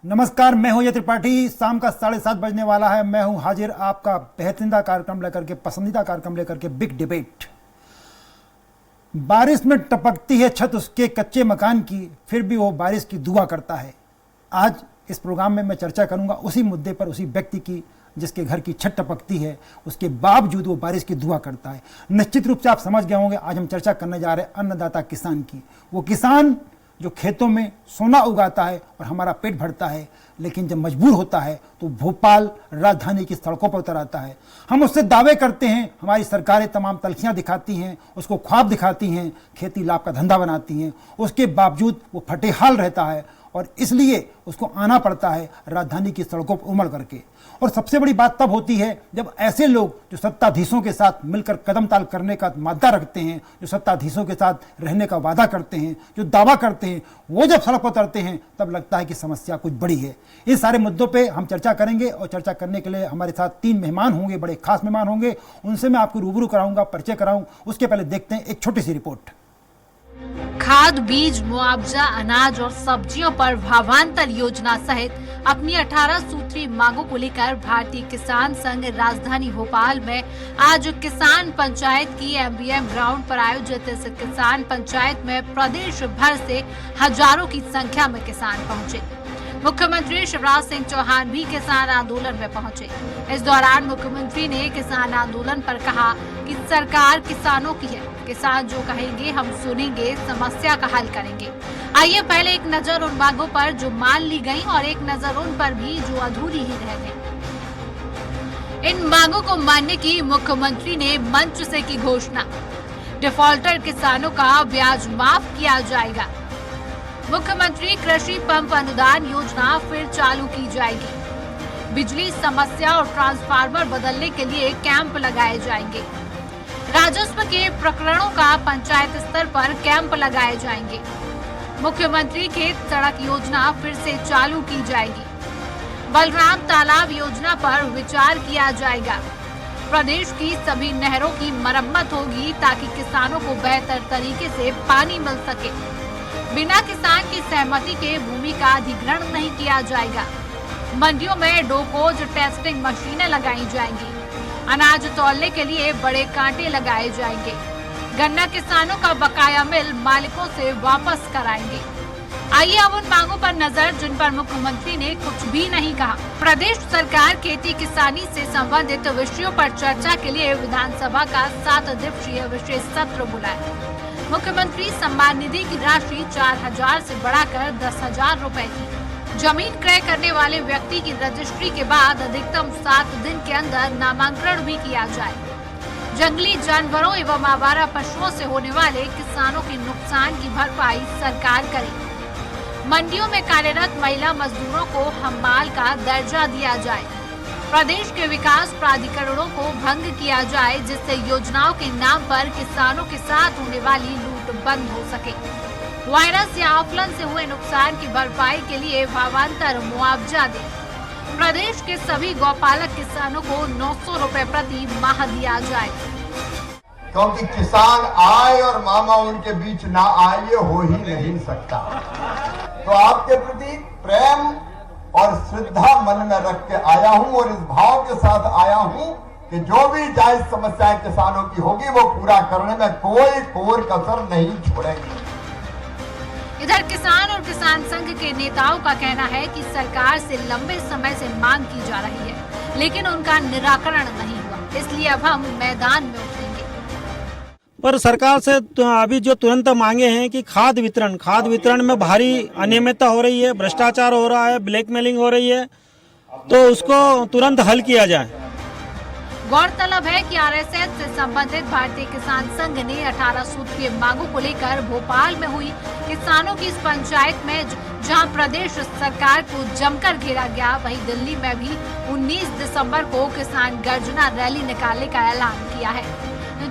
नमस्कार, मैं हूं अजय त्रिपाठी। शाम का 7:30 बजने वाला है। मैं हूं हाजिर आपका बेहतरीन कार्यक्रम लेकर के, पसंदीदा कार्यक्रम लेकर के, बिग डिबेट। बारिश में टपकती है छत उसके कच्चे मकान की, फिर भी वो बारिश की दुआ करता है। आज इस प्रोग्राम में मैं चर्चा करूंगा उसी मुद्दे पर, उसी व्यक्ति की जिसके घर की छत टपकती है, उसके बावजूद वो बारिश की दुआ करता है। निश्चित रूप से आप समझ गए होंगे, आज हम चर्चा करने जा रहे हैं अन्नदाता किसान की। वो किसान जो खेतों में सोना उगाता है और हमारा पेट भरता है, लेकिन जब मजबूर होता है तो भोपाल राजधानी की सड़कों पर उतर आता है। हम उससे दावे करते हैं, हमारी सरकारें तमाम तलखियां दिखाती हैं, उसको ख्वाब दिखाती हैं, खेती लाभ का धंधा बनाती हैं, उसके बावजूद वो फटेहाल रहता है और इसलिए उसको आना पड़ता है राजधानी की सड़कों पर उमड़ करके। और सबसे बड़ी बात तब होती है जब ऐसे लोग जो सत्ताधीशों के साथ मिलकर कदम ताल करने का मादा रखते हैं, जो सत्ताधीशों के साथ रहने का वादा करते हैं, जो दावा करते हैं, वो जब सड़क पर उतरते हैं तब लगता है कि समस्या कुछ बड़ी है। इन सारे मुद्दों पे हम चर्चा करेंगे और चर्चा करने के लिए हमारे साथ 3 मेहमान होंगे, बड़े खास मेहमान होंगे। उनसे मैं आपको रूबरू कराऊंगा, परिचय कराऊं। उसके पहले देखते हैं एक छोटी सी रिपोर्ट। खाद, बीज, मुआवजा, अनाज और सब्जियों पर भावांतर योजना सहित अपनी 18 सूत्री मांगों को लेकर भारतीय किसान संघ राजधानी भोपाल में आज किसान पंचायत की MBM ग्राउंड पर आयोजित इस किसान पंचायत में प्रदेश भर से हजारों की संख्या में किसान पहुंचे। मुख्यमंत्री शिवराज सिंह चौहान भी किसान आंदोलन में पहुंचे। इस दौरान मुख्यमंत्री ने किसान आंदोलन पर कहा कि सरकार किसानों की है, किसान जो कहेंगे हम सुनेंगे, समस्या का हल करेंगे। आइए पहले एक नजर उन मांगों पर जो मान ली गई और एक नजर उन पर भी जो अधूरी ही रह गई। इन मांगों को मानने की मुख्यमंत्री ने मंच से की घोषणा। डिफॉल्टर किसानों का ब्याज माफ किया जाएगा। मुख्यमंत्री कृषि पंप अनुदान योजना फिर चालू की जाएगी। बिजली समस्या और ट्रांसफार्मर बदलने के लिए कैंप लगाए जाएंगे। राजस्व के प्रकरणों का पंचायत स्तर पर कैंप लगाए जाएंगे। मुख्यमंत्री खेत सड़क योजना फिर से चालू की जाएगी। बलराम तालाब योजना पर विचार किया जाएगा। प्रदेश की सभी नहरों की मरम्मत होगी ताकि किसानों को बेहतर तरीके से पानी मिल सके। बिना किसान की सहमति के भूमि का अधिग्रहण नहीं किया जाएगा। मंडियों में डोपोज टेस्टिंग मशीनें लगाई जाएंगी। अनाज तौलने के लिए बड़े कांटे लगाए जाएंगे। गन्ना किसानों का बकाया मिल मालिकों से वापस कराएंगे। आइए अब उन मांगों पर नजर जिन पर मुख्यमंत्री ने कुछ भी नहीं कहा। प्रदेश सरकार खेती किसानी से संबंधित विषयों पर चर्चा के लिए विधानसभा का 7 दिवसीय विशेष सत्र बुलाया। मुख्यमंत्री सम्मान निधि की राशि 4,000 से बढ़ाकर 10,000 रुपए की। जमीन क्रय करने वाले व्यक्ति की रजिस्ट्री के बाद अधिकतम 7 दिन के अंदर नामांकन भी किया जाए। जंगली जानवरों एवं आवारा पशुओं से होने वाले किसानों के नुकसान की भरपाई सरकार करे। मंडियों में कार्यरत महिला मजदूरों को हम्माल का दर्जा दिया जाए। प्रदेश के विकास प्राधिकरणों को भंग किया जाए जिससे योजनाओं के नाम पर किसानों के साथ होने वाली लूट बंद हो सके। वायरस या आफलन से हुए नुकसान की भरपाई के लिए भावांतर मुआवजा दे। प्रदेश के सभी गौपालक किसानों को 900 रुपए प्रति माह दिया जाए। क्योंकि किसान आए और मामा उनके बीच ना आए, ये हो ही नहीं सकता। तो आपके प्रति प्रेम और श्रद्धा मन में रख के आया हूं और इस भाव के साथ आया हूं कि जो भी जायज समस्याएं किसानों की होगी वो पूरा करने में कोई कोर कसर नहीं छोड़ेंगे। इधर किसान और किसान संघ के नेताओं का कहना है कि सरकार से लंबे समय से मांग की जा रही है, लेकिन उनका निराकरण नहीं हुआ, इसलिए अब हम मैदान में उतरेंगे। पर सरकार से अभी जो तुरंत मांगे हैं कि खाद वितरण में भारी अनियमितता हो रही है, भ्रष्टाचार हो रहा है, ब्लैकमेलिंग हो रही है, तो उसको तुरंत हल किया जाए। गौरतलब है कि RSS से संबंधित भारतीय किसान संघ ने 18 सूत्रीय मांगों को लेकर भोपाल में हुई किसानों की इस पंचायत में, जहां प्रदेश सरकार को जमकर घेरा गया, वहीं दिल्ली में भी 19 दिसंबर को किसान गर्जना रैली निकालने का ऐलान किया है।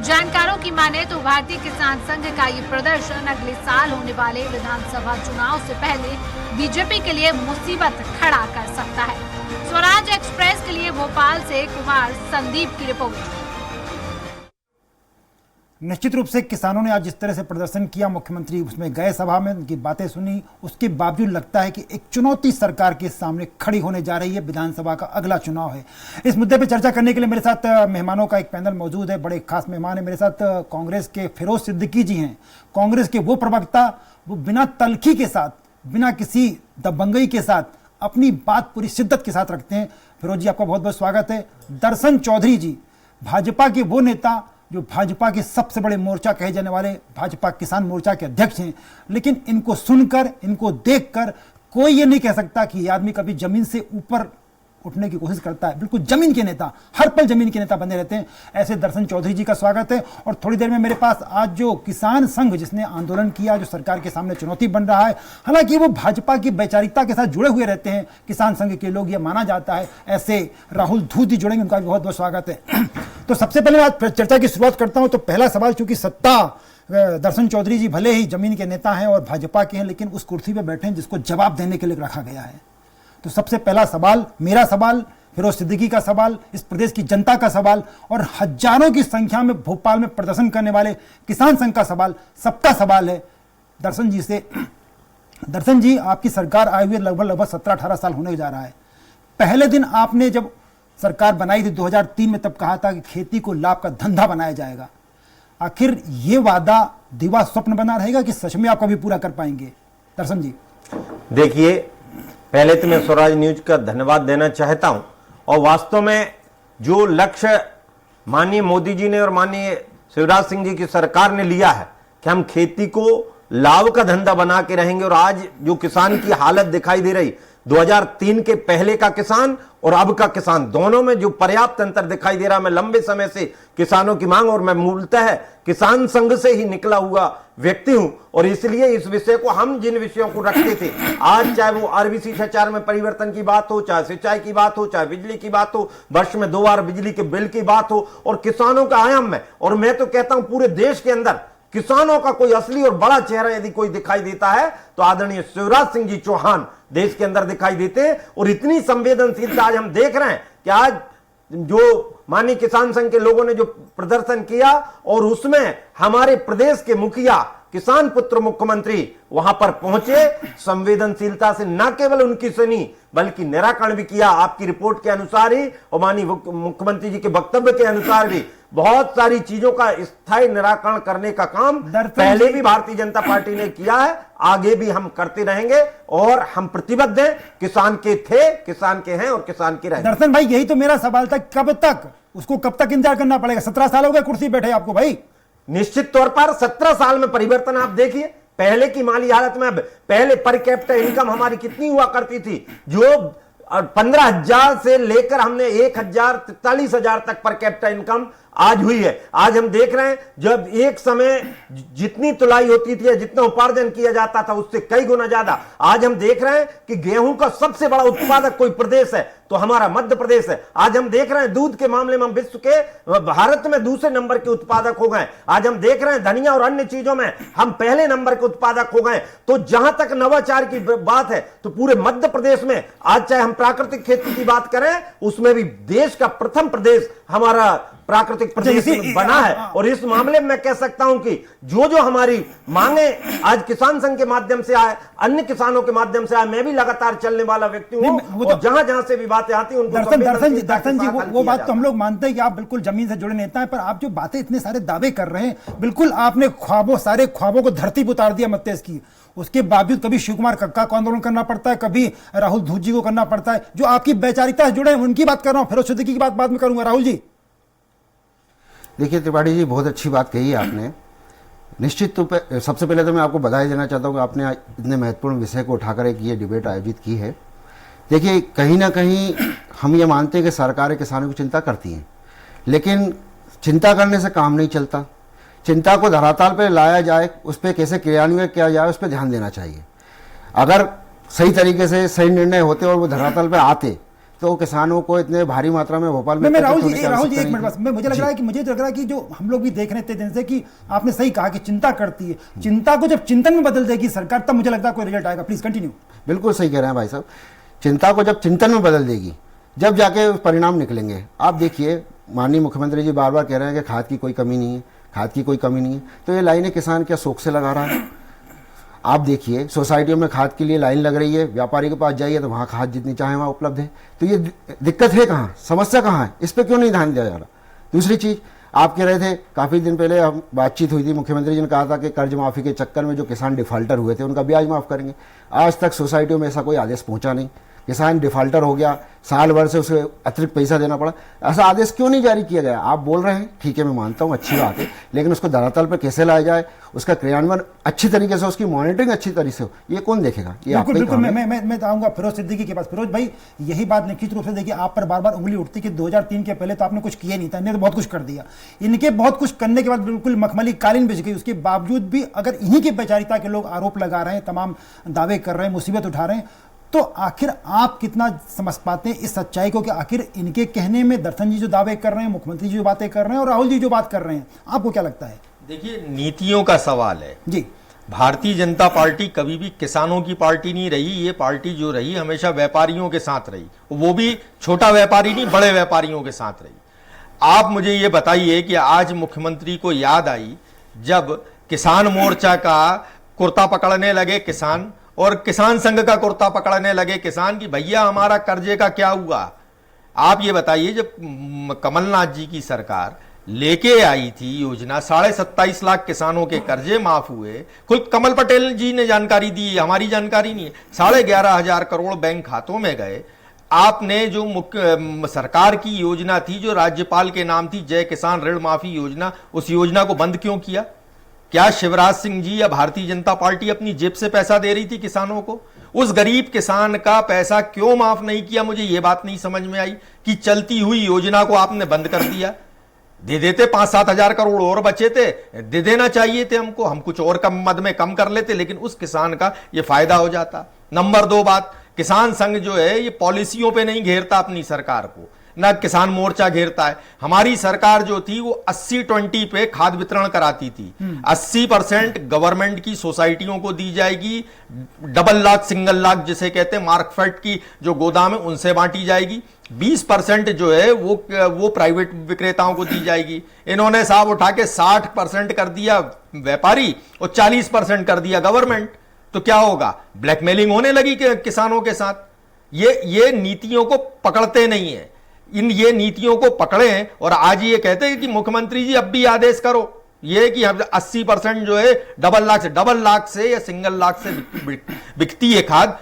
जानकारों की माने तो भारतीय किसान संघ का ये प्रदर्शन अगले साल होने वाले विधानसभा चुनाव से पहले बीजेपी के लिए मुसीबत खड़ा कर सकता है। स्वराज एक्सप्रेस के लिए भोपाल से कुमार संदीप की रिपोर्ट। निश्चित रूप से किसानों ने आज जिस तरह से प्रदर्शन किया, मुख्यमंत्री उसमें गए, सभा में उनकी बातें सुनी, उसके बावजूद लगता है कि एक चुनौती सरकार के सामने खड़ी होने जा रही है। विधानसभा का अगला चुनाव है। इस मुद्दे पर चर्चा करने के लिए मेरे साथ मेहमानों का एक पैनल मौजूद है। बड़े खास मेहमान है मेरे साथ। कांग्रेस के फिरोज सिद्दीकी जी हैं, कांग्रेस के वो प्रवक्ता, वो बिना तल्खी के साथ, बिना किसी दबंगई के साथ अपनी बात पूरी शिद्दत के साथ रखते हैं। फिरोज जी, आपका बहुत बहुत स्वागत है। दर्शन चौधरी जी, भाजपा के वो नेता जो भाजपा के सबसे बड़े मोर्चा कहे जाने वाले भाजपा किसान मोर्चा के अध्यक्ष हैं, लेकिन इनको सुनकर, इनको देखकर कोई ये नहीं कह सकता कि ये आदमी कभी जमीन से ऊपर उठने की कोशिश करता है। बिल्कुल जमीन के नेता, हर पल जमीन के नेता बने रहते हैं। ऐसे दर्शन चौधरी जी का स्वागत है। और थोड़ी देर में मेरे पास आज जो किसान संघ जिसने आंदोलन किया, जो सरकार के सामने चुनौती बन रहा है, हालांकि वो भाजपा की वैचारिकता के साथ जुड़े हुए रहते हैं किसान संघ के लोग, ये माना जाता है। ऐसे राहुल धूत जी जुड़ेंगे, उनका भी बहुत बहुत स्वागत है। तो सबसे पहले मैं आज चर्चा की शुरुआत करता हूं। तो पहला सवाल, चूंकि सत्ता, दर्शन चौधरी जी भले ही जमीन के नेता हैं और भाजपा के हैं, लेकिन उस कुर्सी पर बैठे हैं जिसको जवाब देने के लिए रखा गया है। तो सबसे पहला सवाल, मेरा सवाल, फिरोज सिद्दीकी का सवाल, इस प्रदेश की जनता का सवाल और हजारों की संख्या में भोपाल में प्रदर्शन करने वाले किसान संघ का सवाल, सबका सवाल है दर्शन जी से। दर्शन जी, आपकी सरकार आए हुए लगभग 17-18 साल होने जा रहा है। पहले दिन आपने जब सरकार बनाई थी 2003 में, तब कहा था कि खेती को लाभ का धंधा बनाया जाएगा। आखिर ये वादा दिवा स्वप्न बना रहेगा कि सच में आप कभी पूरा कर पाएंगे? दर्शन जी देखिए, पहले तो मैं स्वराज न्यूज का धन्यवाद देना चाहता हूं। और वास्तव में जो लक्ष्य माननीय मोदी जी ने और माननीय शिवराज सिंह जी की सरकार ने लिया है कि हम खेती को लाभ का धंधा बना के रहेंगे, और आज जो किसान की हालत दिखाई दे रही, 2003 के पहले का किसान और अब का किसान, दोनों में जो पर्याप्त अंतर दिखाई दे रहा। मैं लंबे समय से किसानों की मांग, और मैं मूलतः किसान संघ से ही निकला हुआ व्यक्ति हूं, और इसलिए इस विषय को हम जिन विषयों को रखते थे, आज चाहे वो आरबीसी 6-4 में परिवर्तन की बात हो, चाहे सिंचाई की बात हो, चाहे बिजली की बात हो, वर्ष में 2 बार बिजली के बिल की बात हो, और किसानों का आयाम में, और मैं तो कहता हूं पूरे देश के अंदर किसानों का कोई असली और बड़ा चेहरा यदि कोई दिखाई देता है तो आदरणीय शिवराज सिंह जी चौहान देश के अंदर दिखाई देते हैं। और इतनी संवेदनशीलता आज हम देख रहे हैं कि आज जो माननीय किसान संघ के लोगों ने जो प्रदर्शन किया, और उसमें हमारे प्रदेश के मुखिया, किसान पुत्र मुख्यमंत्री वहां पर पहुंचे, संवेदनशीलता से न केवल उनकी सुनी बल्कि निराकरण भी किया। आपकी रिपोर्ट के अनुसार ही और माननीय मुख्यमंत्री जी के वक्तव्य के अनुसार भी बहुत सारी चीजों का स्थायी निराकरण करने का काम पहले भी भारतीय जनता पार्टी ने किया है, आगे भी हम करते रहेंगे, और हम प्रतिबद्ध हैं। किसान के थे, किसान के हैं और किसान के रहेंगे। दर्शन भाई, यही तो मेरा सवाल था, कब तक उसको, कब तक इंतजार करना पड़ेगा? 17 साल हो गए कुर्सी बैठे आपको भाई। निश्चित तौर पर 17 साल में परिवर्तन आप देखिए। पहले की माली हालत में, पहले पर कैपिटा इनकम हमारी कितनी हुआ करती थी, जो 15,000 से लेकर हमने 1,000-43,000 तक पर कैपिटा इनकम आज हुई है। आज हम देख रहे हैं, जब एक समय जितनी तुलाई होती थी, जितना उपार्जन किया जाता था, उससे कई गुना ज्यादा आज हम देख रहे हैं कि गेहूं का सबसे बड़ा उत्पादक कोई प्रदेश है तो हमारा मध्य प्रदेश है। आज हम देख रहे हैं दूध के मामले में हम विश्व के, भारत में दूसरे नंबर के उत्पादक हो गए। आज हम देख रहे हैं धनिया और अन्य चीजों में हम पहले नंबर के उत्पादक हो गए। तो जहां तक नवाचार की बात है, तो पूरे मध्य प्रदेश में आज चाहे हम प्राकृतिक खेती की बात करें, उसमें भी देश का प्रथम प्रदेश हमारा प्राकृतिक प्रदेश बना है। और इस मामले में मैं कह सकता हूं कि जो जो हमारी मांगे आज किसान संघ के माध्यम से आए, अन्य किसानों के माध्यम से आए, मैं भी लगातार चलने वाला व्यक्ति हूं, और जहां जहां से भी बातें आती हैं उनको दर्शन जी वो बात तो हम लोग मानते हैं कि आप बिल्कुल जमीन से जुड़े नेता हैं, पर आप जो बातें इतने सारे दावे कर रहे हैं, बिल्कुल आपने सारे ख्वाबों को धरती पर उतार दिया मत की। उसके बावजूद कभी शिव कुमार कक्का को आंदोलन करना पड़ता है, कभी राहुल धूत जी को करना पड़ता है। जो आपकी वैचारिकता से जुड़े हैं उनकी बात कर रहा हूं, फिरोज सिद्दीकी की बात बाद में करूंगा। राहुल जी देखिए त्रिपाठी जी, बहुत अच्छी बात कही है आपने। निश्चित तौर पर सबसे पहले तो मैं आपको बधाई देना चाहता हूँ कि आपने इतने महत्वपूर्ण विषय को उठाकर एक ये डिबेट आयोजित की है। देखिए, कहीं ना कहीं हम ये मानते हैं कि सरकारें किसानों की चिंता करती हैं, लेकिन चिंता करने से काम नहीं चलता। चिंता को धरातल पर लाया जाए, उस पर कैसे क्रियान्वयन किया जाए, उस पर ध्यान देना चाहिए। अगर सही तरीके से सही निर्णय होते और वो धरातल पर आते तो किसानों को इतने भारी मात्रा में भोपाल में राहुल जी एक मिनट बस, मुझे लग रहा है कि जो हम लोग भी देख रहे थे दिन से कि आपने सही कहा कि चिंता करती है, चिंता को जब चिंतन में बदल देगी सरकार, तब मुझे लगता है कोई रिजल्ट आएगा। Please continue. बिल्कुल सही कह रहे हैं भाई साहब, चिंता को जब चिंतन में बदल देगी, जब जाके परिणाम निकलेंगे। आप देखिए, माननीय मुख्यमंत्री जी बार बार कह रहे हैं कि खाद की कोई कमी नहीं है, खाद की कोई कमी नहीं है। तो ये लाइनें किसान क्या शौक से लगा रहा है? आप देखिए सोसाइटियों में खाद के लिए लाइन लग रही है, व्यापारी के पास जाइए तो वहाँ खाद जितनी चाहे वहाँ उपलब्ध है। तो ये दिक्कत है कहाँ, समस्या कहाँ है, इस पर क्यों नहीं ध्यान दिया जा रहा? दूसरी चीज़, आप कह रहे थे काफ़ी दिन पहले हम बातचीत हुई थी, मुख्यमंत्री जी ने कहा था कि कर्ज माफ़ी के चक्कर में जो किसान डिफाल्टर हुए थे उनका ब्याज माफ़ करेंगे। आज तक सोसाइटियों में ऐसा कोई आदेश पहुंचा नहीं। किसान डिफाल्टर हो गया, साल भर से उसे अतिरिक्त पैसा देना पड़ा, ऐसा आदेश क्यों नहीं जारी किया गया? आप बोल रहे हैं, ठीक है, मैं मानता हूँ, अच्छी बात है, लेकिन उसको धरातल पर कैसे लाया जाए, उसका क्रियान्वयन अच्छी तरीके से, उसकी मॉनिटरिंग अच्छी तरीके से हो, ये कौन देखेगा? ये बिल्कुल बिल्कुल। मैं आऊंगा फिरोज सिद्दीकी के पास। फिरोज भाई, यही बात निश्चित रूप से देखिए आप पर बार बार उंगली उठती कि 2003 के पहले तो आपने कुछ किया नहीं था, इन्हें तो बहुत कुछ कर दिया। इनके बहुत कुछ करने के बाद बिल्कुल मखमली कालीन बिछ गई, उसके बावजूद भी अगर इन्हीं की वैचारिकता के लोग आरोप लगा रहे हैं, तमाम दावे कर रहे हैं, मुसीबत उठा रहे हैं, तो आखिर आप कितना समझ पाते हैं इस सच्चाई को कि आखिर इनके कहने में दर्शन जी जो दावे कर रहे हैं, मुख्यमंत्री जी जो बातें कर रहे हैं और राहुल जी जो बात कर रहे हैं, आपको क्या लगता है? देखिए, नीतियों का सवाल है जी। भारतीय जनता पार्टी कभी भी किसानों की पार्टी नहीं रही। ये पार्टी जो रही हमेशा व्यापारियों के साथ रही, वो भी छोटा व्यापारी नहीं, बड़े व्यापारियों के साथ रही। आप मुझे ये बताइए कि आज मुख्यमंत्री को याद आई जब किसान मोर्चा का कुर्ता पकड़ने लगे किसान और किसान संघ का कुर्ता पकड़ने लगे किसान कि भैया हमारा कर्जे का क्या हुआ। आप ये बताइए, जब कमलनाथ जी की सरकार लेके आई थी योजना, 27.5 लाख किसानों के कर्जे माफ हुए। खुद कमल पटेल जी ने जानकारी दी, हमारी जानकारी नहीं है। 11,500 करोड़ बैंक खातों में गए। आपने जो मुख्य सरकार की योजना थी जो राज्यपाल के नाम थी, जय किसान ऋण माफी योजना, उस योजना को बंद क्यों किया? क्या शिवराज सिंह जी या भारतीय जनता पार्टी अपनी जेब से पैसा दे रही थी किसानों को? उस गरीब किसान का पैसा क्यों माफ नहीं किया? मुझे यह बात नहीं समझ में आई कि चलती हुई योजना को आपने बंद कर दिया। दे देते, 5-7 हजार करोड़ और बचे थे, दे देना चाहिए थे हमको, हम कुछ और कम मद में कम कर लेते, लेकिन उस किसान का यह फायदा हो जाता। नंबर 2 बात, किसान संघ जो है ये पॉलिसियों पे नहीं घेरता अपनी सरकार को, ना किसान मोर्चा घेरता है। हमारी सरकार जो थी वो 80-20 पे खाद वितरण कराती थी। 80% गवर्नमेंट की सोसाइटियों को दी जाएगी, डबल लाख सिंगल लाख जिसे कहते हैं मार्कफेड की जो गोदाम है उनसे बांटी जाएगी। 20% जो है वो प्राइवेट विक्रेताओं को दी जाएगी। इन्होंने साहब उठा के 60% कर दिया व्यापारी और 40% कर दिया गवर्नमेंट। तो क्या होगा? ब्लैकमेलिंग होने लगी किसानों के साथ। ये नीतियों को पकड़ते नहीं है। ये नीतियों को पकड़े और आज ये कहते हैं कि मुख्यमंत्री जी अब भी आदेश करो, ये कि 80% जो है डबल लाख से या सिंगल लाख से बिकती है खाद,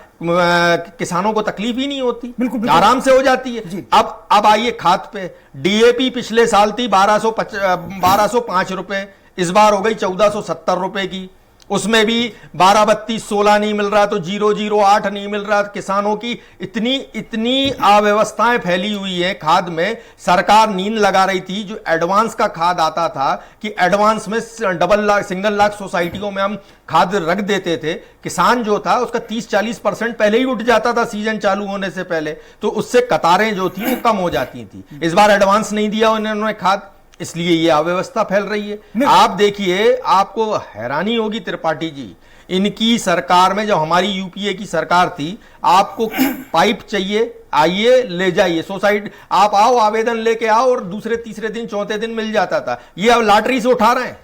किसानों को तकलीफ ही नहीं होती, बिल्कुल आराम से हो जाती है। अब आइए खाद पे। डीएपी पिछले साल थी 1205 रुपए, इस बार हो गई 1470 रुपए की। उसमें भी 12-32-16 नहीं मिल रहा, तो 008 नहीं मिल रहा। किसानों की इतनी अव्यवस्थाएं फैली हुई है खाद में। सरकार नींद लगा रही थी, जो एडवांस का खाद आता था कि एडवांस में डबल लाख सिंगल लाख सोसाइटियों में हम खाद रख देते थे। किसान जो था उसका 30-40% पहले ही उठ जाता था सीजन चालू होने से पहले, तो उससे कतारें जो थी वो कम हो जाती थी। इस बार एडवांस नहीं दिया उन्होंने खाद, इसलिए ये अव्यवस्था फैल रही है। आप देखिए, आपको हैरानी होगी त्रिपाठी जी, इनकी सरकार में जब हमारी यूपीए की सरकार थी, आपको पाइप चाहिए, आइए ले जाइए सोसाइटी, आप आओ आवेदन लेके आओ और दूसरे तीसरे दिन चौथे दिन मिल जाता था। ये अब लॉटरी से उठा रहे हैं,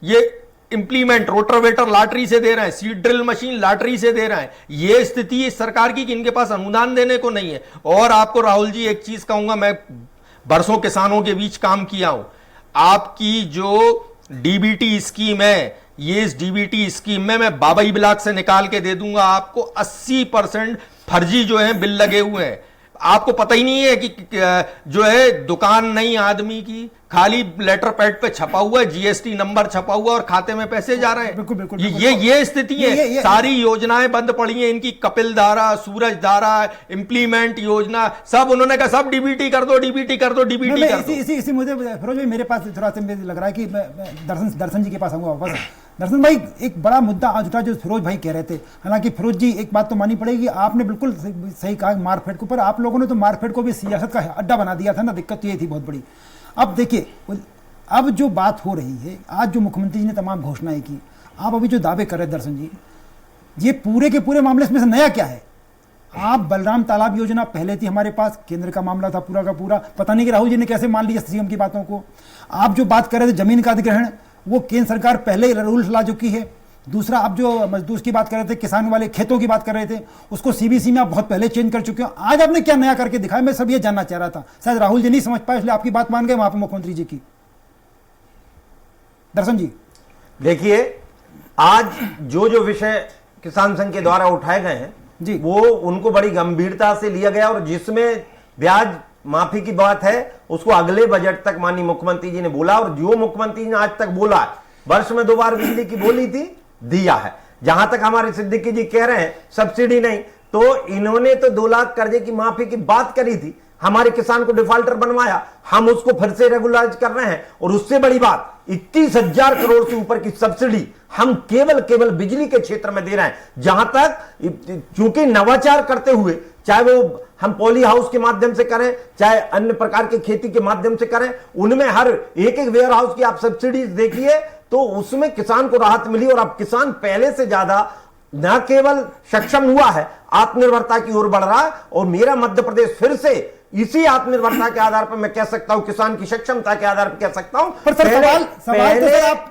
ये इंप्लीमेंट रोटरवेटर लॉटरी से दे रहे हैं, सीड ड्रिल मशीन लॉटरी से दे रहे हैं। ये स्थिति इस सरकार की कि इनके पास अनुदान देने को नहीं है। और आपको राहुल जी एक चीज कहूंगा, मैं बरसों किसानों के बीच काम किया हूं, आपकी जो डीबीटी स्कीम है, ये इस डीबीटी स्कीम में मैं बाबई ब्लॉक से निकाल के दे दूंगा आपको। 80% फर्जी जो है बिल लगे हुए हैं। आपको पता ही नहीं है कि जो है दुकान नहीं आदमी की, खाली लेटर पैड पे छपा हुआ है, जीएसटी नंबर छपा हुआ और खाते में पैसे जा रहे हैं। बिल्कुल बिल्कुल ये स्थिति है। सारी योजनाएं बंद पड़ी हैं इनकी, कपिल धारा, सूरज धारा, इंप्लीमेंट योजना, सब उन्होंने कहा सब डीबीटी कर दो, डीबीटी कर दो, डीबीटी कर दो। इसी मुझे फिरोज भाई मेरे पास थोड़ा सा लग रहा है कि दर्शन जी के पास आऊंगा वापस। दर्शन भाई, एक बड़ा मुद्दा आज उठा जो फिरोज भाई कह रहे थे। हालांकि फिरोज जी एक बात तो मानी पड़ेगी, आपने बिल्कुल सही कहा मारफेट के ऊपर, आप लोगों ने तो मारफेट को भी सियासत का अड्डा बना दिया था ना, दिक्कत तो ये थी बहुत बड़ी। अब देखिए, अब जो बात हो रही है, आज जो मुख्यमंत्री जी ने तमाम घोषणाएं की, आप अभी जो दावे कर रहे हैं दर्शन जी, ये पूरे के पूरे मामले में से नया क्या है? आप बलराम तालाब योजना पहले थी हमारे पास, केंद्र का मामला था पूरा का पूरा, पता नहीं कि राहुल जी ने कैसे मान लिया सीएम की बातों को। आप जो बात कर रहे थे जमीन का अधिग्रहण, वो केंद्र सरकार पहले ही रूल्स ला चुकी है। दूसरा, आप जो मजदूर की बात कर रहे थे, किसान वाले खेतों की बात कर रहे थे, उसको सीबीसी में आप बहुत पहले चेंज कर चुके हो। आज आपने क्या नया करके दिखाया, मैं सब ये जानना चाह रहा था। शायद राहुल जी नहीं समझ पाए, इसलिए आपकी बात मान गए वहां पर मुख्यमंत्री जी की। दर्शन जी देखिए, आज जो विषय किसान संघ के द्वारा उठाए गए हैं जी, वो उनको बड़ी गंभीरता से लिया गया, और जिसमें ब्याज माफी की बात है उसको अगले बजट तक माननीय मुख्यमंत्री जी ने बोला, और जो मुख्यमंत्री ने आज तक बोला है, वर्ष में 2 बार बिजली की बोली थी, दिया है। जहां तक हमारे सिद्दीकी जी कह रहे हैं सब्सिडी नहीं, तो इन्होंने तो 2 लाख कर्जे की माफी की बात करी थी, हमारे किसान को डिफॉल्टर बनवाया, हम उसको फिर से रेगुलराइज कर रहे हैं। और उससे बड़ी बात, 21,000 करोड़ से ऊपर की सब्सिडी हम केवल बिजली के क्षेत्र में दे रहे हैं। जहां तक चूंकि नवाचार करते हुए, चाहे वो हम पॉली हाउस के माध्यम से करें, चाहे अन्य प्रकार की खेती के माध्यम से करें, उनमें हर एक वेयर हाउस की आप सब्सिडीज देखिए तो उसमें किसान को राहत मिली। और अब किसान पहले से ज्यादा न केवल सक्षम हुआ है, आत्मनिर्भरता की ओर बढ़ रहा है। और मेरा मध्य प्रदेश फिर से इसी आत्मनिर्भरता के आधार पर मैं कह सकता हूं, किसान की सक्षमता के आधार पर कह सकता हूं। पर सर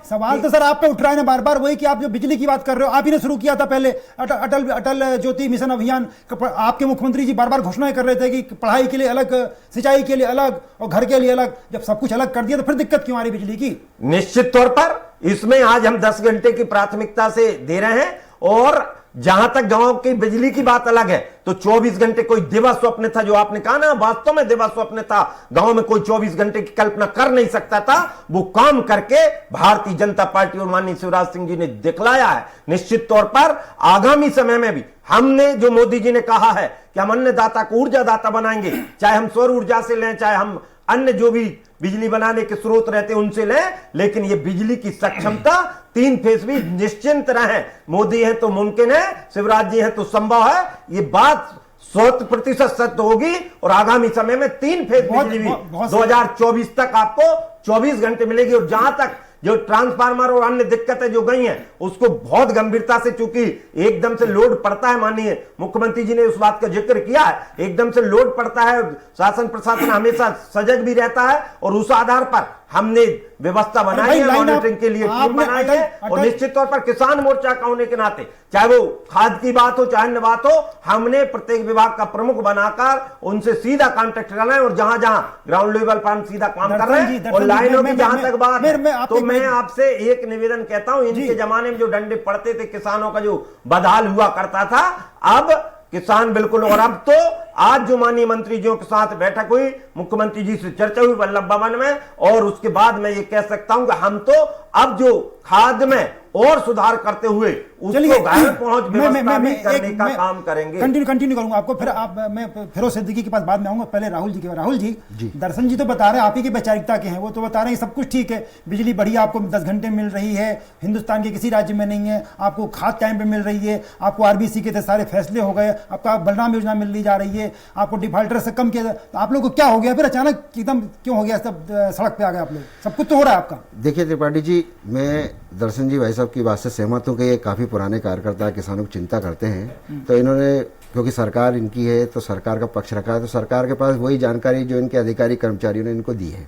सवाल तो सर आप पे उठ रहा है ना बार बार, वही कि आप जो बिजली की बात कर रहे हो, आप ही ने शुरू किया था पहले अटल ज्योति मिशन अभियान। आपके मुख्यमंत्री जी बार बार घोषणाएं कर रहे थे कि पढ़ाई के लिए अलग, सिंचाई के लिए अलग और घर के लिए अलग। जब सब कुछ अलग कर दिया तो फिर दिक्कत क्यों आ रही बिजली की? निश्चित तौर पर इसमें आज हम 10 घंटे की प्राथमिकता से दे रहे हैं। और जहां तक गांव की बिजली की बात अलग है, तो 24 घंटे कोई दिवा स्वप्न था, जो आपने कहा ना, वास्तव में दिवा स्वप्न था। गांव में कोई 24 घंटे की कल्पना कर नहीं सकता था। वो काम करके भारतीय जनता पार्टी और माननीय शिवराज सिंह जी ने दिखलाया है। निश्चित तौर पर आगामी समय में भी हमने, जो मोदी जी ने कहा है कि हम अन्नदाता को ऊर्जादाता बनाएंगे, चाहे हम सौर ऊर्जा से लें, चाहे हम अन्य जो भी बिजली बनाने के स्रोत रहते हैं उनसे लें, लेकिन ये बिजली की सक्षमता 3 फेज भी निश्चिंत रहें। मोदी है तो मुमकिन है, शिवराज जी है तो संभव है। ये बात 100% सत्य होगी। और आगामी समय में 3 फेज बिजली भी 2024 तक आपको 24 घंटे मिलेगी। और जहां तक जो ट्रांसफार्मर और अन्य दिक्कतें जो गई हैं, उसको बहुत गंभीरता से, चूंकि एकदम से लोड पड़ता है, माननीय मुख्यमंत्री जी ने उस बात का जिक्र किया है, एकदम से लोड पड़ता है, शासन प्रशासन हमेशा सजग भी रहता है। और उस आधार पर हमने व्यवस्था बनाई है, मॉनिटरिंग के लिए टीम बनाई है। और निश्चित तौर पर किसान मोर्चा का होने के नाते, चाहे वो खाद की बात हो चाहे अन्य बात हो, हमने प्रत्येक विभाग का प्रमुख बनाकर उनसे सीधा कॉन्टेक्ट करना है। और जहां जहां ग्राउंड लेवल पर हम सीधा काम कर रहे हैं। और लाइनों की जहां तक बात है, तो मैं आपसे एक निवेदन कहता हूं, इनके जमाने में जो डंडे पड़ते थे, किसानों का जो बदहाल हुआ करता था, अब किसान बिल्कुल। और अब तो आज जो माननीय मंत्री जी के साथ बैठक हुई, मुख्यमंत्री जी से चर्चा हुई वल्लभ भवन में, और उसके बाद मैं ये कह सकता हूं कि हम तो अब जो खाद में और सुधार करते हुए उसको घर पहुंच व्यवस्था भी करने का काम करेंगे। कंटिन्यू करूंगा आपको, फिर मैं फिरोज सिद्दीकी के पास बाद में आऊंगा। पहले राहुल जी के। राहुल जी, दर्शन जी तो बता रहे हैं आप ही की वैचारिकता के हैं, वो तो बता रहे हैं सब कुछ ठीक है, बिजली बढ़िया आपको 10 घंटे मिल रही है, हिंदुस्तान के किसी राज्य में नहीं है, आपको खाद टाइम पे मिल रही है, आपको आरबीसी के सारे फैसले हो गए, आपका बलराम योजना मिल ली जा रही है, आपको डिफॉल्टर से कम किया। तो आप लोग को क्या हो गया फिर अचानक एकदम क्यों हो गया, सब सड़क पे आ गए आप लोग? सब कुछ तो हो रहा है आपका। देखिए त्रिपाठी जी, मैं दर्शन जी भाई साहब की बात से सहमत हूँ कि ये काफ़ी पुराने कार्यकर्ता किसानों की चिंता करते हैं। तो इन्होंने, क्योंकि सरकार इनकी है तो सरकार का पक्ष रखा है, तो सरकार के पास वही जानकारी जो इनके अधिकारी कर्मचारियों ने इनको दी है।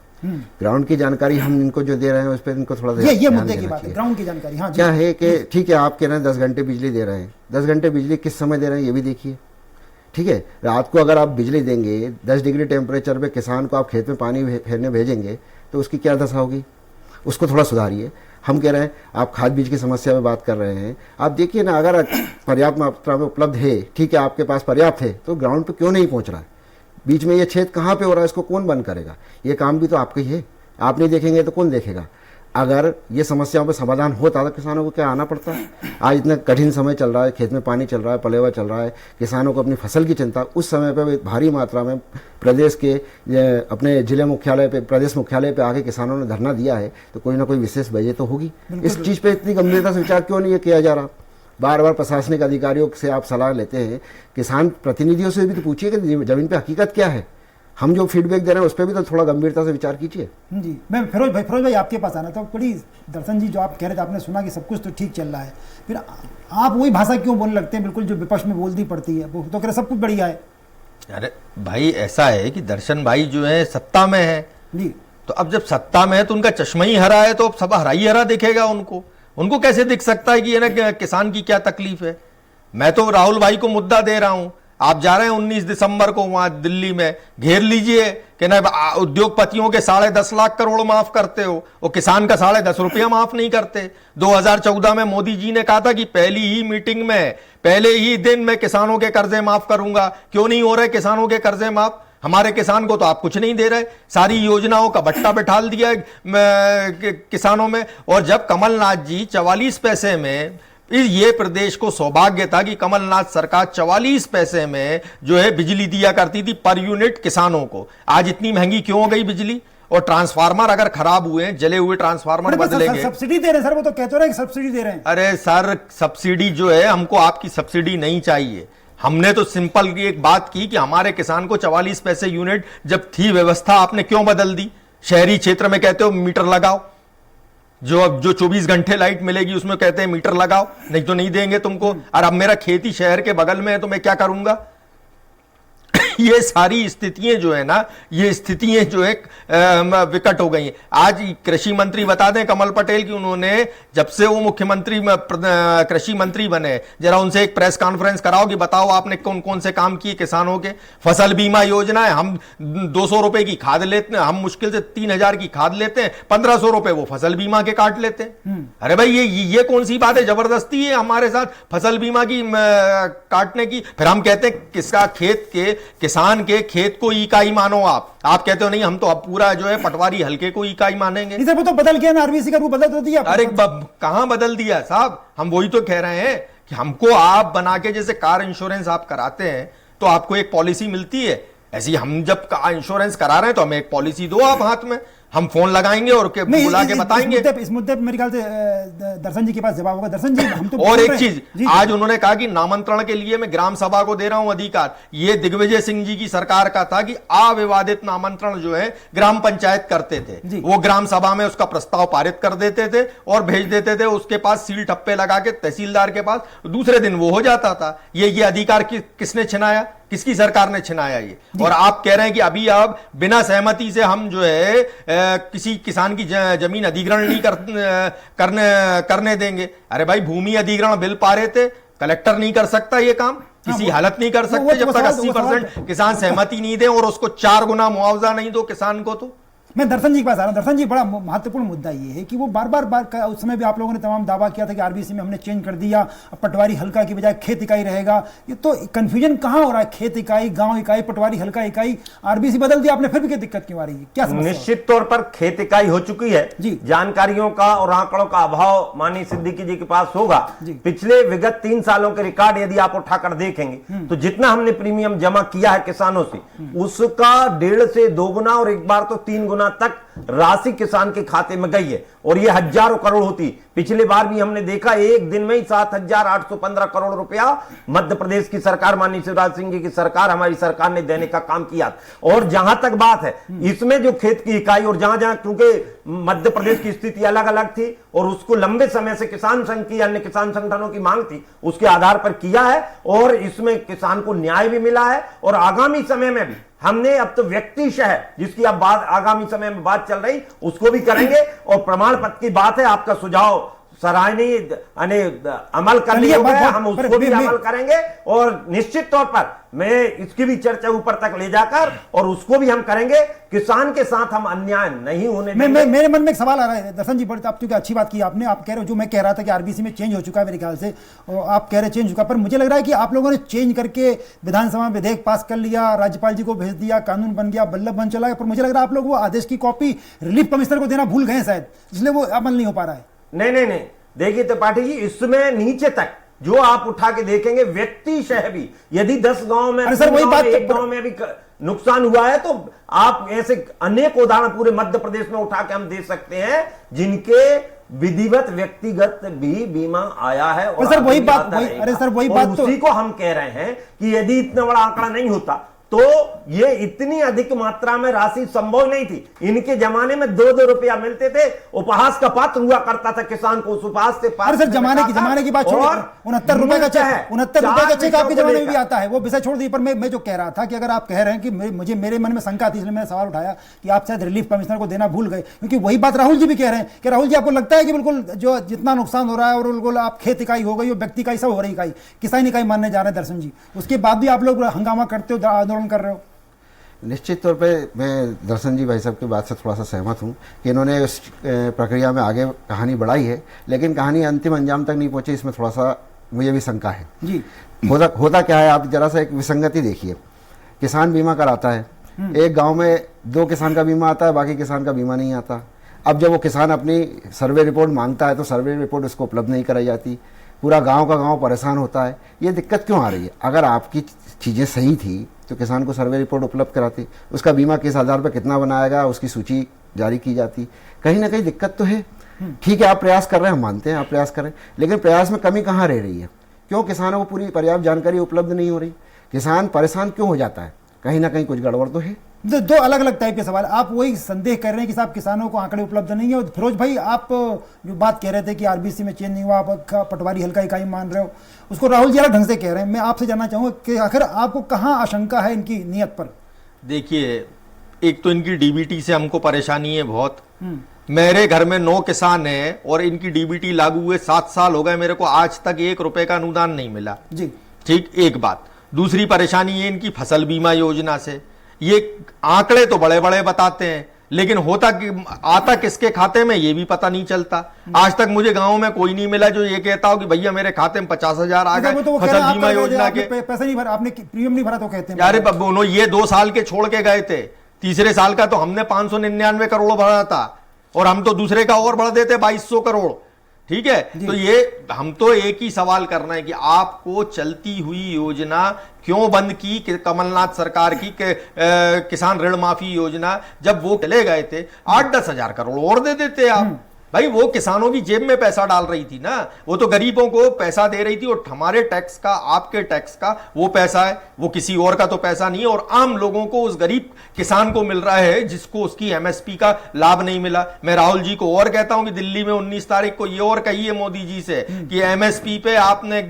ग्राउंड की जानकारी हम इनको जो दे रहे हैं उस पर इनको थोड़ा ये मुद्दे की बात है, ग्राउंड की जानकारी। हाँ, क्या है कि ठीक है, आप कह रहे हैं 10 घंटे बिजली दे रहे हैं, 10 घंटे बिजली किस समय दे रहे हैं ये भी देखिए। ठीक है, रात को अगर आप बिजली देंगे, 10 डिग्री टेम्परेचर पे किसान को आप खेत में पानी फेरने भेजेंगे तो उसकी क्या दशा होगी, उसको थोड़ा सुधारिए। हम कह रहे हैं, आप खाद बीज की समस्या में बात कर रहे हैं, आप देखिए ना, अगर पर्याप्त मात्रा में उपलब्ध है, ठीक है, आपके पास पर्याप्त है, तो ग्राउंड पे क्यों नहीं पहुंच रहा है? बीच में ये छेद कहाँ पे हो रहा है, इसको कौन बंद करेगा? ये काम भी तो आपका ही है, आप नहीं देखेंगे तो कौन देखेगा? अगर ये समस्याओं पर समाधान होता तो किसानों को क्या आना पड़ता है? आज इतना कठिन समय चल रहा है, खेत में पानी चल रहा है, पलेवा चल रहा है, किसानों को अपनी फसल की चिंता, उस समय पर भारी मात्रा में प्रदेश के अपने जिले मुख्यालय पे, प्रदेश मुख्यालय पे आके किसानों ने धरना दिया है, तो कोई ना कोई विशेष वजह तो होगी। इस चीज़ पे इतनी गंभीरता से विचार क्यों नहीं किया जा रहा? बार बार प्रशासनिक अधिकारियों से आप सलाह लेते हैं, किसान प्रतिनिधियों से भी तो पूछिए कि जमीन पे हकीकत क्या है। हम जो फीडबैक दे रहे हैं उस पर भी तो थोड़ा गंभीरता से विचार कीजिए। जी, मैं फिरोज भाई आपके पास आना था। बड़ी दर्शन जी, जो आप कह रहे थे, आपने सुना कि सब कुछ तो ठीक चल रहा है, फिर आप वही भाषा क्यों बोलने लगते हैं, बिल्कुल जो विपक्ष में बोलती पड़ती है, वो तो कह रहे सब कुछ बढ़िया है। अरे भाई, ऐसा है कि दर्शन भाई जो है सत्ता में है जी, तो अब जब सत्ता में है तो उनका चश्मा ही हरा है, तो अब सब हरा ही हरा दिखेगा उनको कैसे दिख सकता है कि ये ना किसान की क्या तकलीफ है। मैं तो राहुल भाई को मुद्दा दे रहा हूं, आप जा रहे हैं 19 दिसंबर को वहां दिल्ली में, घेर लीजिए कि ना उद्योगपतियों के 10.5 लाख करोड़ माफ करते हो, वो किसान का 10.5 रुपया माफ नहीं करते। 2014 में मोदी जी ने कहा था कि पहली ही मीटिंग में, पहले ही दिन मैं किसानों के कर्जे माफ करूंगा। क्यों नहीं हो रहे किसानों के कर्जे माफ? हमारे किसान को तो आप कुछ नहीं दे रहे, सारी योजनाओं का बट्टा बिठाल दिया है किसानों में। और जब कमलनाथ जी 44 पैसे में, ये प्रदेश को सौभाग्य था कि कमलनाथ सरकार 44 पैसे में जो है बिजली दिया करती थी पर यूनिट किसानों को। आज इतनी महंगी क्यों हो गई बिजली? और ट्रांसफार्मर अगर खराब हुए, जले हुए ट्रांसफार्मर बदलेंगे। सब्सिडी दे रहे हैं सर, वो तो कहते रहे कि सब्सिडी दे रहे हैं। अरे सर, सब्सिडी जो है, हमको आपकी सब्सिडी नहीं चाहिए। हमने तो सिंपल एक बात की कि हमारे किसान को 44 पैसे यूनिट जब थी व्यवस्था, आपने क्यों बदल दी? शहरी क्षेत्र में कहते हो मीटर लगाओ, जो 24 घंटे लाइट मिलेगी उसमें कहते हैं मीटर लगाओ, नहीं तो नहीं देंगे तुमको। और अब मेरा खेती शहर के बगल में है तो मैं क्या करूंगा? ये सारी स्थितियां जो है ना, ये स्थितियां जो है विकट हो गई हैं। आज कृषि मंत्री बता दें कमल पटेल की, उन्होंने जब से वो मुख्यमंत्री कृषि मंत्री बने, जरा उनसे एक प्रेस कॉन्फ्रेंस कराओ कि बताओ आपने कौन कौन से काम किए किसानों के। फसल बीमा योजना है, हम 200 रुपए की खाद लेते हैं, हम मुश्किल से 3000 की खाद लेते हैं, 1500 रुपए वो फसल बीमा के काट लेते हैं। अरे भाई, ये कौन सी बात है? जबरदस्ती है हमारे साथ फसल बीमा की काटने की। फिर हम कहते हैं किसका खेत के, किसान के खेत को इकाई मानो। आप कहते हो नहीं, हम तो अब पूरा जो है पटवारी हल्के को इकाई मानेंगे। इधर वो तो बदल गया ना, आरबीसी का रूप बदल तो दिया। अरे कहां बदल दिया साहब? हम वही तो कह रहे हैं कि हमको आप बना के, जैसे कार इंश्योरेंस आप कराते हैं तो आपको एक पॉलिसी मिलती है, ऐसी हम जब कार इंश्योरेंस करा रहे हैं तो हमें एक पॉलिसी दो आप हाथ में, हम फोन लगाएंगे और बुला के बताएंगे। इस मुद्दे पे मेरे ख्याल से दर्शन जी के पास जवाब होगा। दर्शन जी, हम तो और एक चीज, आज उन्होंने कहा कि नामांतरण के लिए मैं ग्राम सभा को दे रहा हूं अधिकार। ये दिग्विजय सिंह जी की सरकार का था कि अविवादित नामांतरण जो है ग्राम पंचायत करते थे, वो ग्राम सभा में उसका प्रस्ताव पारित कर देते थे और भेज देते थे उसके पास सील ठप्पे लगा के तहसीलदार के पास, दूसरे दिन वो हो जाता था। ये अधिकार किसने छिनाया? किसकी सरकार ने छिनाया ये? और आप कह रहे हैं कि अभी अब बिना सहमति से हम जो है किसी किसान की जमीन अधिग्रहण नहीं करने देंगे। अरे भाई, भूमि अधिग्रहण बिल पारे थे, कलेक्टर नहीं कर सकता ये काम, किसी हालत नहीं कर सकते जब तक 80% किसान सहमति नहीं दे और उसको 4 गुना मुआवजा नहीं दो किसान को। तो मैं दर्शन जी के पास आ रहा हूं। दर्शन जी, बड़ा महत्वपूर्ण मुद्दा ये है कि वो बार उस समय भी आप लोगों ने तमाम दावा किया था कि आरबीसी में हमने चेंज कर दिया, अब पटवारी हल्का की बजाय खेत इकाई रहेगा। ये तो कंफ्यूजन कहां हो रहा है? खेत इकाई, गांव इकाई, पटवारी हल्का इकाई, आरबीसी बदल दिया आपने, फिर भी क्या दिक्कत क्यों आ रही है? क्या समस्या? निश्चित तौर पर खेत इकाई हो चुकी है जी। जानकारियों का और आंकड़ों का अभाव माननीय सिद्दीकी जी के पास होगा। पिछले विगत 3 सालों के रिकॉर्ड यदि आप उठाकर देखेंगे तो जितना हमने प्रीमियम जमा किया है किसानों से, उसका 1.5 से 2 गुना और एक बार तो 3 गुना तक राशि किसान के खाते में गई है। और ये हजारों करोड़ होती। पिछले बार भी हमने देखा एक दिन में ही 7,815 करोड़ रुपया मध्य प्रदेश की सरकार, माननीय शिवराज सिंह जी की सरकार, हमारी सरकार ने देने का काम किया। और जहां तक बात है इसमें जो खेत की इकाई, और जहां जहां क्योंकि मध्य प्रदेश की स्थिति अलग अलग थी और उसको लंबे समय से किसान संघ की, अन्य किसान संगठनों की मांग थी, उसके आधार पर किया है और इसमें किसान को न्याय भी मिला है। और आगामी समय में भी हमने, अब तो व्यक्ति शहर जिसकी अब बात आगामी समय में बात चल रही, उसको भी करेंगे। और प्रमाण पत्र की बात है, आपका सुझाव सराहनीय अमल करने योग्य है, हम उसको भी अमल करेंगे। और निश्चित तौर पर मैं इसकी भी चर्चा ऊपर तक ले जाकर और उसको भी हम करेंगे। किसान के साथ हम अन्याय नहीं होने देंगे। मेरे मन में एक सवाल आ रहा है दर्शन जी, बड़ी आप क्योंकि अच्छी बात की आपने, आप कह रहे हो जो मैं कह रहा था कि आरबीसी में चेंज हो चुका है मेरे ख्याल से, और आप कह रहे चेंज हो चुका, पर मुझे लग रहा है कि आप लोगों ने चेंज करके विधानसभा में विधेयक पास कर लिया, राज्यपाल जी को भेज दिया, कानून बन गया, बल्लभ बन चला गया, पर मुझे लग रहा है आप लोग वो आदेश की कॉपी रिलीफ कमिश्नर को देना भूल गए शायद, इसलिए वो अमल नहीं हो पा रहा है। नहीं, देखिए त्रिपाठी जी, इसमें नीचे तक जो आप उठा के देखेंगे, व्यक्ति शह भी यदि 10 गांव में, सर वही बात, एक गांव में भी नुकसान हुआ है तो आप ऐसे अनेक उदाहरण पूरे मध्य प्रदेश में उठा के हम दे सकते हैं जिनके विधिवत व्यक्तिगत भी बीमा आया है। और सर वही बात, अरे सर वही बात, उसी को हम कह रहे हैं कि यदि इतना बड़ा आंकड़ा नहीं होता तो ये इतनी अधिक मात्रा में राशि संभव नहीं थी। इनके जमाने में 2-2 रुपया मिलते थे, उपहास का पात्र हुआ करता था किसान को, उस उपहास से अरे सर जमाने की बात छोड़िए, 69 रुपए का चेक आपके जमाने में भी आता है, वो विषय छोड़ दी। पर मैं जो कह रहा था कि अगर आप कह रहे हैं कि मुझे मेरे मन में शंका थी, इसलिए मैंने सवाल उठाया कि आप शायद रिलीफ कमिश्नर को देना भूल गए, क्योंकि वही बात राहुल जी भी कह रहे हैं कि राहुल जी आपको लगता है कि बिल्कुल जो जितना नुकसान हो रहा है और बिल्कुल आप खेत इकाई हो गई, व्यक्ति इकाई सब हो रही इकाई, किसान इकाई मानने जा रहे हैं दर्शन जी, उसके बाद भी आप लोग हंगामा करते हो, आंदोलन कर रहे हो। निश्चित तौर पे मैं दर्शन जी भाई साहब की बात से थोड़ा सा सहमत हूँ कि इन्होंने उस प्रक्रिया में आगे कहानी बढ़ाई है, लेकिन कहानी अंतिम अंजाम तक नहीं पहुंची, इसमें थोड़ा सा मुझे भी शंका है जी। होता क्या है, आप जरा सा एक विसंगति देखिए। किसान बीमा कराता है, एक गांव में 2 किसान का बीमा आता है, बाकी किसान का बीमा नहीं आता। अब जब वो किसान अपनी सर्वे रिपोर्ट मांगता है तो सर्वे रिपोर्ट उसको उपलब्ध नहीं कराई जाती, पूरा गांव का गांव परेशान होता है। ये दिक्कत क्यों आ रही है? अगर आपकी चीज़ें सही थी तो किसान को सर्वे रिपोर्ट उपलब्ध कराती, उसका बीमा किस आधार पर कितना बनाएगा उसकी सूची जारी की जाती। कहीं ना कहीं दिक्कत तो है। ठीक है, आप प्रयास कर रहे हैं, हम मानते हैं आप प्रयास कर रहे हैं, लेकिन प्रयास में कमी कहाँ रह रही है? क्यों किसानों को पूरी पर्याप्त जानकारी उपलब्ध नहीं हो रही? किसान परेशान क्यों हो जाता है? कहीं ना कहीं कुछ गड़बड़ तो है। दो अलग अलग टाइप के सवाल। आप वही संदेह कर रहे हैं कि साहब किसानों को आंकड़े उपलब्ध नहीं है, और फिरोज भाई आप जो बात कह रहे थे कि आरबीसी में चेंज नहीं हुआ, आप पटवारी हल्का इकाई मान रहे हो, उसको राहुल जी अलग ढंग से कह रहे हैं। मैं आपसे जानना चाहूंगा कि आखिर आपको कहाँ आशंका है इनकी नीयत पर? देखिए, एक तो इनकी डीबीटी से हमको परेशानी है बहुत। मेरे घर में 9 किसान हैं और इनकी डीबीटी लागू हुए 7 साल हो गए, मेरे को आज तक 1 रुपए का अनुदान नहीं मिला जी। ठीक, एक बात। दूसरी परेशानी है इनकी फसल बीमा योजना से। ये आंकड़े तो बड़े बड़े बताते हैं, लेकिन होता कि आता किसके खाते में ये भी पता नहीं चलता। आज तक मुझे गांव में कोई नहीं मिला जो ये कहता हो कि भैया मेरे खाते में 50,000 आ गए फसल बीमा योजना के। पैसे नहीं भरा, आपने प्रीमियम नहीं भरा तो कहते हैं यार बब्बू, ये 2 साल के छोड़ के गए थे, तीसरे साल का तो हमने 599 करोड़ भरा था, और हम तो दूसरे का और बढ़ देते 2200 करोड़। ठीक है, तो ये हम तो एक ही सवाल करना है कि आपको चलती हुई योजना क्यों बंद की कमलनाथ सरकार की किसान ऋण माफी योजना? जब वो चले गए थे 8-10 हजार करोड़ और दे देते आप। भाई वो किसानों की जेब में पैसा डाल रही थी ना, वो तो गरीबों को पैसा दे रही थी, और हमारे टैक्स का, आपके टैक्स का वो पैसा है, वो किसी और का तो पैसा नहीं है, और आम लोगों को, उस गरीब किसान को मिल रहा है जिसको उसकी एमएसपी का लाभ नहीं मिला। मैं राहुल जी को और कहता हूं कि दिल्ली में 19 तारीख को ये और कहिए मोदी जी से कि एमएसपी पे आपने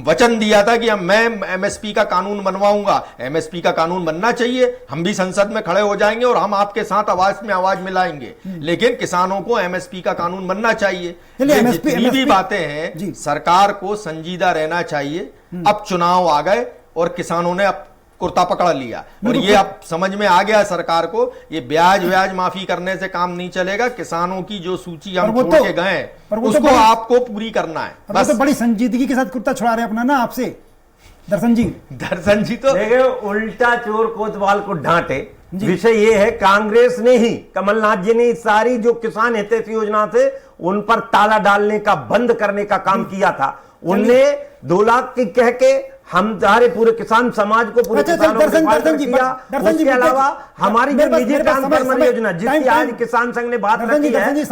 वचन दिया था कि मैं एमएसपी का कानून बनवाऊंगा। एमएसपी का कानून बनना चाहिए, हम भी संसद में खड़े हो जाएंगे और हम आपके साथ आवाज में आवाज मिलाएंगे, लेकिन किसानों को एमएसपी का कानून बनना चाहिए। जितनी भी बातें हैं, सरकार को संजीदा रहना चाहिए। अब चुनाव आ गए और किसानों ने अब कुर्ता पकड़ लिया, और ये अब समझ में आ गया सरकार को, ये ब्याज माफी करने से काम नहीं चलेगा। किसानों की जो सूची हम छोड़ के गए उसको आपको पूरी करना है। बस तो बड़ी संजीदगी के साथ कुर्ता छुड़ा रहे अपना ना आपसे दर्शन जी तो देखिए, उल्टा चोर कोतवाल को डांटे। विषय ये है, कांग्रेस ने ही, कमलनाथ जी ने सारी जो किसान हितैषी योजना थे उन पर ताला डालने का, बंद करने का काम किया था। उनने 2 लाख की कह के हम सारे पूरे किसान समाज को, पूरे किसानों को उसके अलावा हमारी जो निजी ट्रांसफार्मर योजना जिसकी आज किसान संघ ने बात रखी है।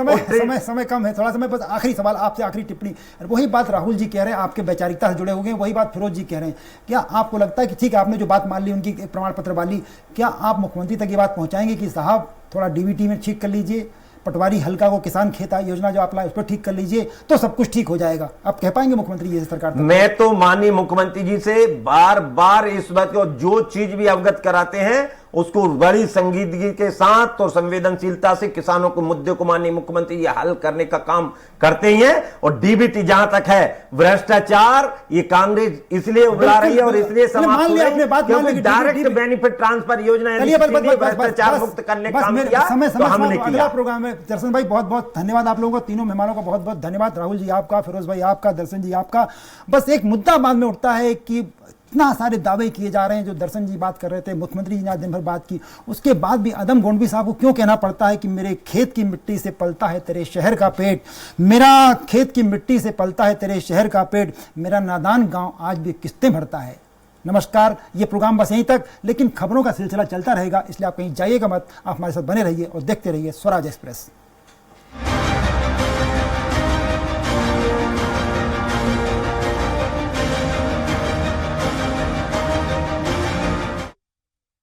समय कम है, थोड़ा समय, बस आखिरी सवाल आपसे, आखिरी टिप्पणी। वही बात राहुल जी कह रहे हैं, आपके वैचारिकता से जुड़े हो गए, वही बात फिरोज जी कह रहे हैं। क्या आपको लगता है कि ठीक है आपने जो बात मान ली, उनकी प्रमाण पत्र वाली, क्या आप मुख्यमंत्री तक ये बात पहुंचाएंगे कि साहब थोड़ा डीबीटी में ठीक कर लीजिए, पटवारी हल्का को किसान खेत योजना जो आप लाए उस पर ठीक कर लीजिए, तो सब कुछ ठीक हो जाएगा? आप कह पाएंगे मुख्यमंत्री जी से सरकार? मैं तो माननीय मुख्यमंत्री जी से बार बार इस बात को, जो चीज भी अवगत कराते हैं उसको बड़ी संजीदगी के साथ और संवेदनशीलता से किसानों के मुद्दे को माननीय मुख्यमंत्री जी हल करने का काम करते ही हैं। और डीबीटी जहां तक है, भ्रष्टाचार ये कांग्रेस इसलिए उगला रही है और इसलिए समाप्त हो रही है क्योंकि डायरेक्ट बेनिफिट ट्रांसफर योजना भ्रष्टाचार मुक्त करने का काम किया, तो हमने किया। अगला प्रोग्राम है। दर्शन भाई बहुत बहुत धन्यवाद आप लोगों को, तीनों मेहमानों का बहुत बहुत धन्यवाद। राहुल जी आपका, फिरोज भाई आपका, दर्शन जी आपका। बस एक मुद्दा बाद में उठता है कि इतना सारे दावे किए जा रहे हैं, जो दर्शन जी बात कर रहे थे, मुख्यमंत्री जी ने आज दिन भर बात की, उसके बाद भी अदम गोंडवी साहब को क्यों कहना पड़ता है कि मेरे खेत की मिट्टी से पलता है तेरे शहर का पेट, मेरा खेत की मिट्टी से पलता है तेरे शहर का पेट, मेरा नादान गांव आज भी किस्तें भरता है। नमस्कार, ये प्रोग्राम बस यहीं तक, लेकिन खबरों का सिलसिला चलता रहेगा, इसलिए आप कहीं जाइएगा मत, आप हमारे साथ बने रहिए और देखते रहिए स्वराज एक्सप्रेस।